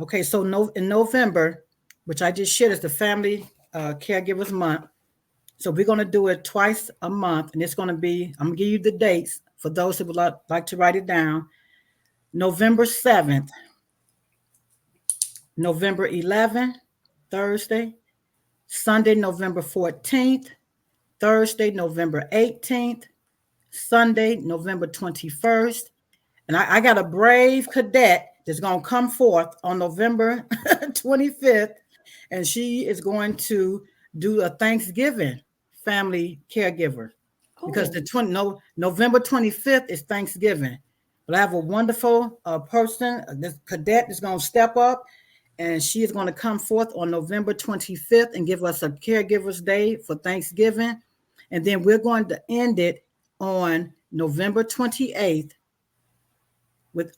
S2: Okay. So in November, which I just shared, is the family caregivers month. So we're going to do it twice a month. And it's going to be, I'm going to give you the dates for those who would like to write it down. November 7th, November 11th, Thursday, Sunday, November 14th, Thursday, November 18th, Sunday, November 21st. And I got a brave cadet that's going to come forth on November 25th, and she is going to do a Thanksgiving family caregiver. Cool. Because November 25th is Thanksgiving. But I have a wonderful person, this cadet is going to step up, and she is going to come forth on November 25th and give us a Caregivers Day for Thanksgiving. And then we're going to end it on November 28th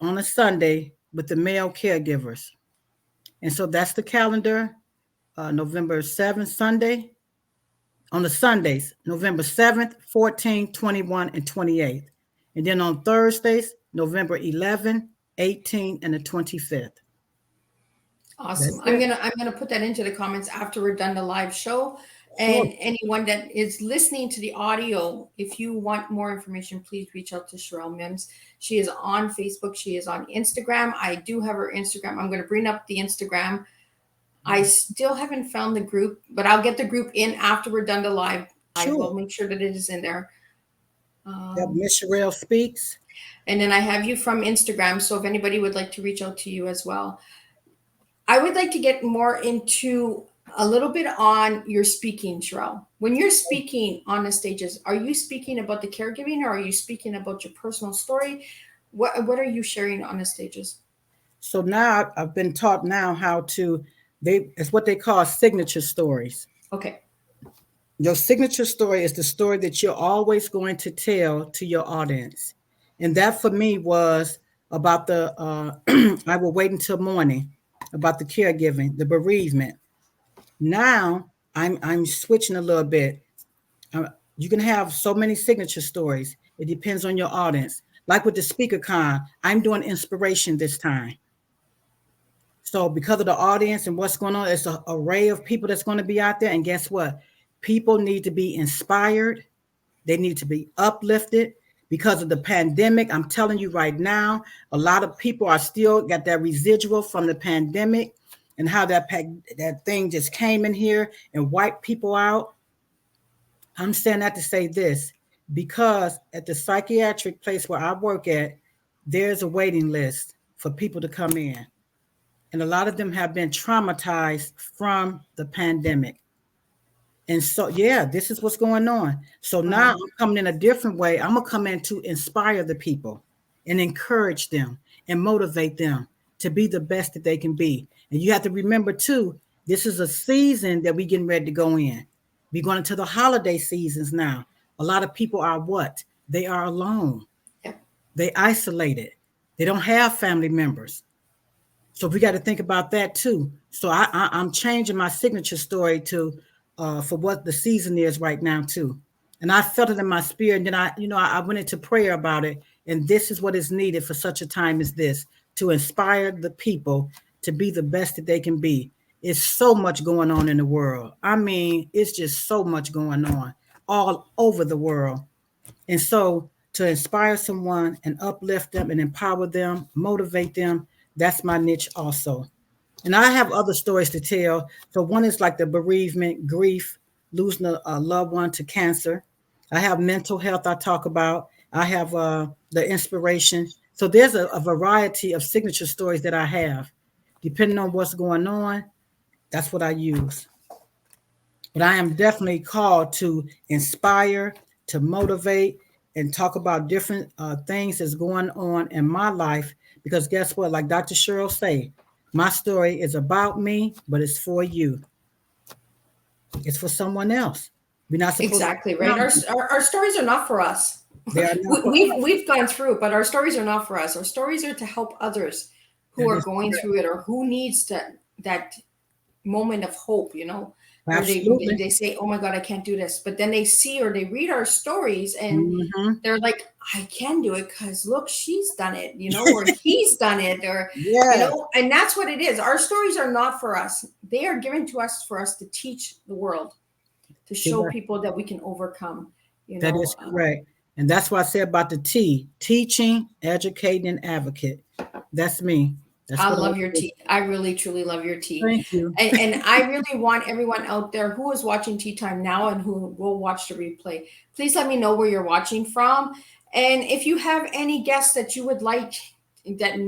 S2: on a Sunday with the male caregivers. And so that's the calendar. November 7th, Sunday. On the Sundays, November 7th, 14th, 21, and 28th. And then on Thursdays, November 11th, 18th, and the 25th.
S1: Awesome. I'm gonna put that into the comments after we're done the live show. And anyone that is listening to the audio, if you want more information, please reach out to Sherrell Mims. She is on Facebook. She is on Instagram. I do have her Instagram. I'm going to bring up the Instagram. I still haven't found the group, but I'll get the group in after we're done the live. Sure. I will make sure that it is in there.
S2: Miss Sherrell Speaks.
S1: And then I have you from Instagram. So if anybody would like to reach out to you as well. I would like to get more into a little bit on your speaking, Sherrell. When you're speaking on the stages, are you speaking about the caregiving, or are you speaking about your personal story? What are you sharing on the stages?
S2: So now I've been taught now how to, it's what they call signature stories.
S1: Okay.
S2: Your signature story is the story that you're always going to tell to your audience. And that for me was about I will wait until morning, about the caregiving, the bereavement. Now I'm switching a little bit. You can have so many signature stories. It depends on your audience. Like with the speaker con, I'm doing inspiration this time. So because of the audience and what's going on, it's an array of people that's going to be out there. And guess what? People need to be inspired. They need to be uplifted because of the pandemic. I'm telling you right now, a lot of people are still got that residual from the pandemic and how that thing just came in here and wiped people out. I'm saying that to say this, because at the psychiatric place where I work at, there's a waiting list for people to come in. and a lot of them have been traumatized from the pandemic. And so, yeah, this is what's going on. So now I'm coming in a different way. I'm going to come in to inspire the people and encourage them and motivate them to be the best that they can be. And you have to remember, too, this is a season that we're getting ready to go in. We're going into the holiday seasons now. A lot of people are what? They are alone.
S1: Yeah.
S2: They isolated. They don't have family members. So we got to think about that too. So I'm changing my signature story to for what the season is right now too. And I felt it in my spirit. And then I went into prayer about it. And this is what is needed for such a time as this, to inspire the people to be the best that they can be. It's so much going on in the world. I mean, it's just so much going on all over the world. And so to inspire someone and uplift them and empower them, motivate them, that's my niche also. And I have other stories to tell. So one is like the bereavement, grief, losing a loved one to cancer. I have mental health I talk about. I have the inspiration. So there's a variety of signature stories that I have. Depending on what's going on, that's what I use. But I am definitely called to inspire, to motivate, and talk about different things that's going on in my life. Because guess what? Like Dr. Sherrell say, my story is about me, but it's for you. It's for someone else. We're not supposed
S1: Exactly
S2: to.
S1: right. Our stories are not for us.
S2: They are not for
S1: We've gone through it, but our stories are not for us. Our stories are to help others who
S2: That
S1: are
S2: is
S1: going
S2: correct.
S1: through it, or who needs that moment of hope, where
S2: Absolutely.
S1: they say, oh my God, I can't do this. But then they see or they read our stories and
S2: Mhm.
S1: they're like, I can do it because look, she's done it, or he's done it, or,
S2: Yes.
S1: and that's what it is. Our stories are not for us. They are given to us for us to teach the world, to
S2: See,
S1: show people that we can overcome,
S2: that is correct. And that's what I said about the T, teaching, educating, and advocate. That's me. That's
S1: I
S2: what I
S1: love your
S2: do.
S1: tea. I really, truly love your tea.
S2: Thank you.
S1: And I really want everyone out there who is watching Tea Time now and who will watch the replay, please let me know where you're watching from. And if you have any guests that you would like, that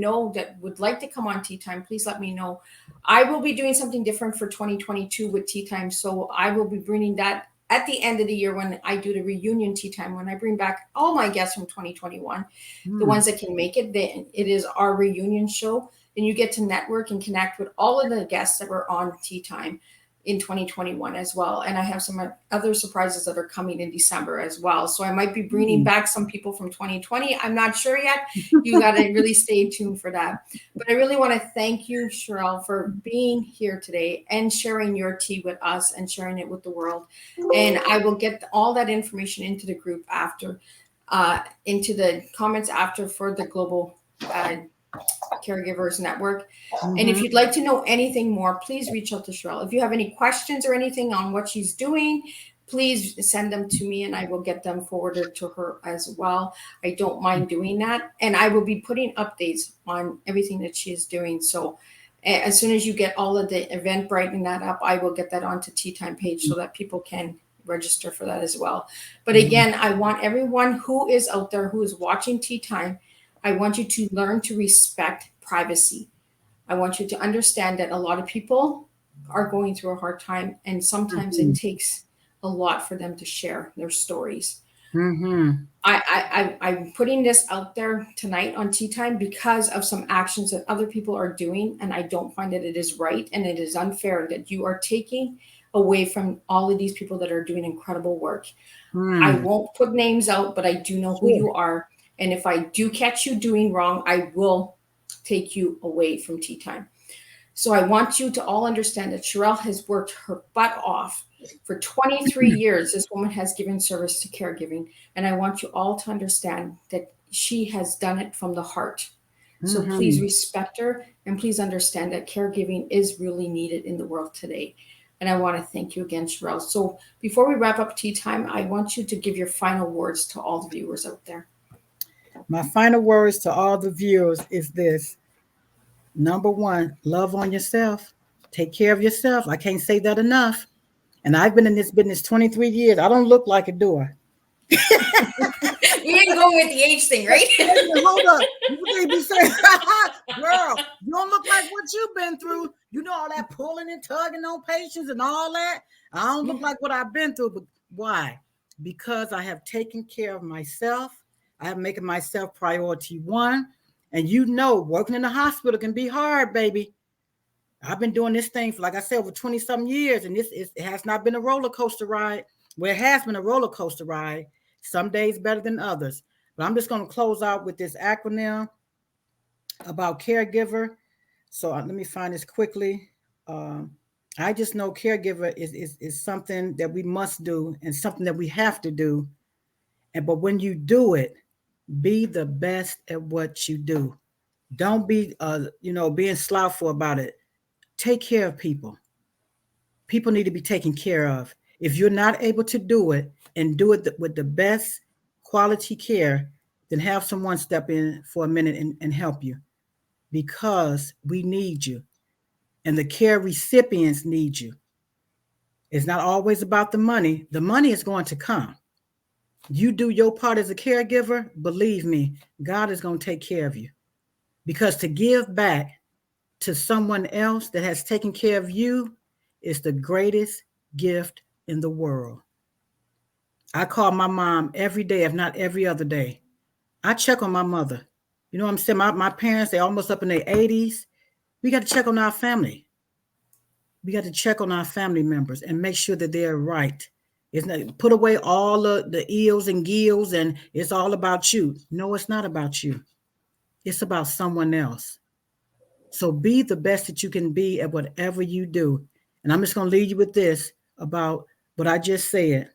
S1: would like to come on Tea Time, please let me know. I will be doing something different for 2022 with Tea Time. So I will be bringing that at the end of the year when I do the reunion Tea Time, when I bring back all my guests from 2021, the ones that can make it. It is our reunion show. And you get to network and connect with all of the guests that were on Tea Time in 2021 as well. And I have some other surprises that are coming in December as well. So I might be bringing back some people from 2020. I'm not sure yet. You got to really stay tuned for that. But I really want to thank you, Sherrell, for being here today and sharing your tea with us and sharing it with the world. And I will get all that information into the group after, into the comments after, for the global Caregivers Network. And if you'd like to know anything more, please reach out to Sherrell. If you have any questions or anything on what she's doing, please send them to me and I will get them forwarded to her as well. I don't mind doing that. And I will be putting updates on everything that she is doing. So as soon as you get all of the Eventbrite and that up, I will get that onto Tea Time page so that people can register for that as well. But again, I want everyone who is out there, who is watching Tea Time, I want you to learn to respect privacy. I want you to understand that a lot of people are going through a hard time, and sometimes it takes a lot for them to share their stories. I'm putting this out there tonight on Tea Time because of some actions that other people are doing, and I don't find that it is right, and it is unfair that you are taking away from all of these people that are doing incredible work. I won't put names out, but I do know who you are. And if I do catch you doing wrong, I will take you away from Tea Time. So I want you to all understand that Sherrell has worked her butt off for 23 years. This woman has given service to caregiving. And I want you all to understand that she has done it from the heart. So please respect her, and please understand that caregiving is really needed in the world today. And I want to thank you again, Sherrell. So before we wrap up Tea Time, I want you to give your final words to all the viewers out there.
S2: My final words to all the viewers is this. Number one, love on yourself. Take care of yourself. I can't say that enough. And I've been in this business 23 years. I don't look like it, do I?
S1: We ain't going with the age thing, right?
S2: Hold up. They be saying, girl, you don't look like what you've been through. You know all that pulling and tugging on patients and all that. I don't look like what I've been through. But why? Because I have taken care of myself. I have making myself priority one. And you know, working in the hospital can be hard, baby. I've been doing this thing for, like I said, over 20 some years, and it has not been a roller coaster ride. Well, it has been a roller coaster ride. Some days better than others. But I'm just going to close out with this acronym about caregiver. So let me find this quickly. I just know caregiver is something that we must do and something that we have to do. But when you do it, be the best at what you do. Don't be, being slothful about it. Take care of people. People need to be taken care of. If you're not able to do it and do it with the best quality care, then have someone step in for a minute and help you, because we need you and the care recipients need you. It's not always about the money. The money is going to come. You do your part as a caregiver, believe me, God is going to take care of you, because to give back to someone else that has taken care of you is the greatest gift in the world. I call my mom every day, if not every other day. I check on my mother. You know what I'm saying? My parents, they're almost up in their 80s. We got to check on our family. We got to check on our family members and make sure that they're right. It's not, put away all the eels and gills and it's all about you. No, it's not about you. It's about someone else. So be the best that you can be at whatever you do. And I'm just going to leave you with this about what I just said.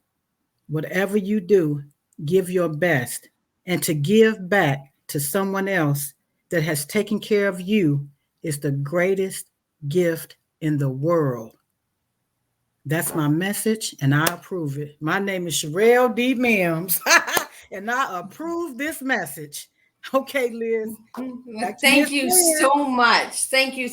S2: Whatever you do, give your best. And to give back to someone else that has taken care of you is the greatest gift in the world. That's my message, and I approve it. My name is Sherrell D. Mims, and I approve this message. Okay, Liz.
S1: Thank you so much. Thank you.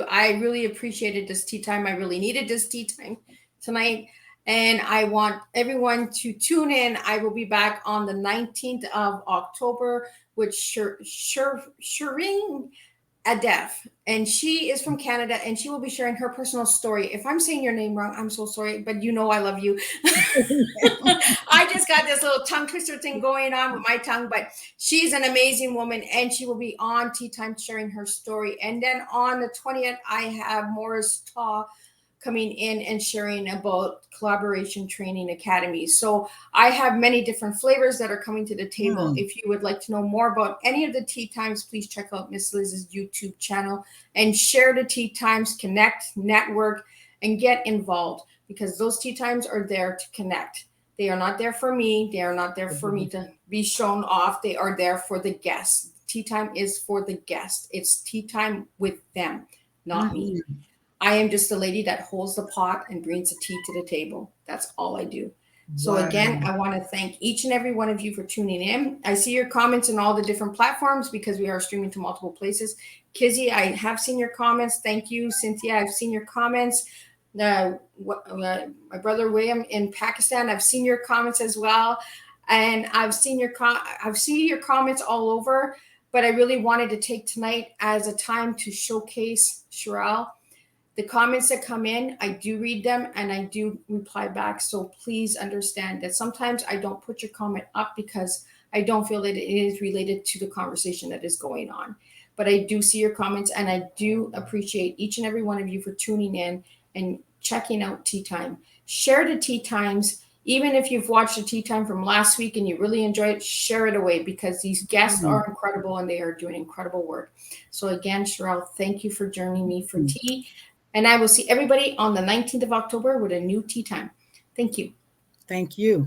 S1: I really appreciated this tea time. I really needed this tea time tonight. And I want everyone to tune in. I will be back on the 19th of October with Sherrell Advocate, and she is from Canada, and she will be sharing her personal story. If I'm saying your name wrong, I'm so sorry, but you know I love you. I just got this little tongue twister thing going on with my tongue, but she's an amazing woman, and she will be on Tea Time sharing her story. And then on the 20th, I have Morris Taw coming in and sharing about collaboration training academies. So I have many different flavors that are coming to the table. If you would like to know more about any of the tea times, please check out Miss Liz's YouTube channel and share the tea times, connect, network, and get involved, because those tea times are there to connect. They are not there for me. They are not there for me to be shown off. They are there for the guests. Tea time is for the guests. It's tea time with them, not me. I am just the lady that holds the pot and brings the tea to the table. That's all I do. So again, I want to thank each and every one of you for tuning in. I see your comments in all the different platforms because we are streaming to multiple places. Kizzy, I have seen your comments. Thank you. Cynthia, I've seen your comments. My brother William in Pakistan, I've seen your comments as well. And I've seen your comments all over, but I really wanted to take tonight as a time to showcase Sherrell. The comments that come in, I do read them and I do reply back. So please understand that sometimes I don't put your comment up because I don't feel that it is related to the conversation that is going on. But I do see your comments, and I do appreciate each and every one of you for tuning in and checking out Tea Time. Share the Tea Times. Even if you've watched the Tea Time from last week and you really enjoyed it, share it away, because these guests are incredible and they are doing incredible work. So again, Sherrell, thank you for joining me for tea. And I will see everybody on the 19th of October with a new Tea Time. Thank you.
S2: Thank you.